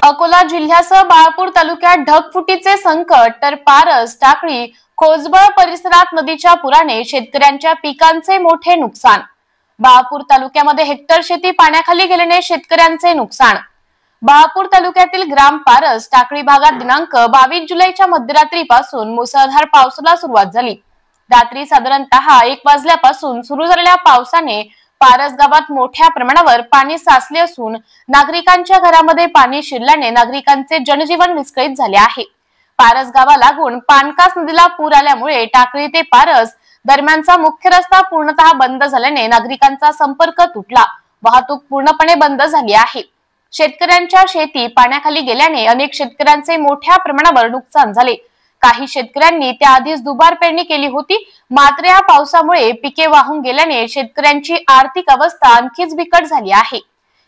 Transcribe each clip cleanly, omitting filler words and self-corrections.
अकोला जिल्ह्यासह बाळापूर तालुक्यात ढगफुटीचे संकट, तर पारस, टाकळी, खोजबळ परिसरात नदीच्या पुराने शेतकऱ्यांच्या पिकांचे मोठे नुकसान। बाळापूर तालुक्यामध्ये हेक्टर शेती पाण्याखाली गेल्याने शेतकऱ्यांचे नुकसान। बाळापूर तालुक्यातील ग्राम पारस, टाकळी भागात दिनांक 22 जुलैच्या मध्यरात्रीपासून मुसळधार पावसाला सुरुवात झाली। रात्री साधारणतः 1 वाजल्यापासून सुरू झालेल्या पावसाने पारस गावात मोठ्या प्रमाणावर पाणी साचले असून नागरिकांच्या घरामध्ये पाणी शिरल्याने नागरिकांचे जनजीवन विस्कळीत झाले आहे। पारस गावा लागून पानकास नदीला पूर आल्यामुळे टाकळी ते पारस दरम्यानचा मुख्य रस्ता पूर्णतः बंद झाल्याने नागरिकांचा संपर्क तुटला, वाहतूक पूर्णपणे बंद झाली आहे। शेतकऱ्यांच्या शेती पाण्याखाली गेल्याने अनेक शेतकऱ्यांचे मोठ्या प्रमाणावर नुकसान झाले। काही शेतकऱ्यांनी त्याआधीच दुबार पेरणी केली होती, मात्र या पावसामुळे पिके वाहून गेल्याने शेतकऱ्यांची आर्थिक अवस्था आणखीच बिकट झाली आहे।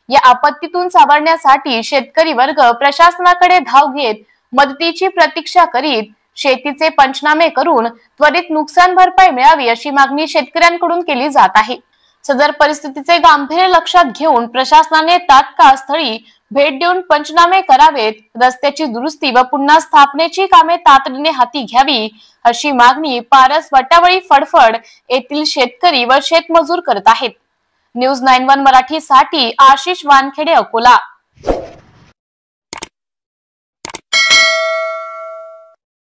या आपत्तीतून सावरण्यासाठी शेतकरी वर्ग प्रशासनाकडे धाव घेत मदतीची प्रतीक्षा करीत शेतीचे पंचनामे करून त्वरित नुकसान भरपाई मिळावी अशी मागणी शेतकऱ्यांकडून केली जात आहे। सदर परिस्थितीचे गांभीर्य लक्षात घेऊन प्रशासनाने तात्काळ स्थळी भेट देऊन पंचनामे करावेत, रस्त्याची दुरुस्ती व पुन्हा स्थापनेची कामे तातडीने हाती घ्यावी अशी मागणी पारस, वटावळी, फडफड येथील शेतकरी व शेतमजूर करत आहेत। न्यूज 91 मराठी साठी आशिष वानखेडे, अकोला।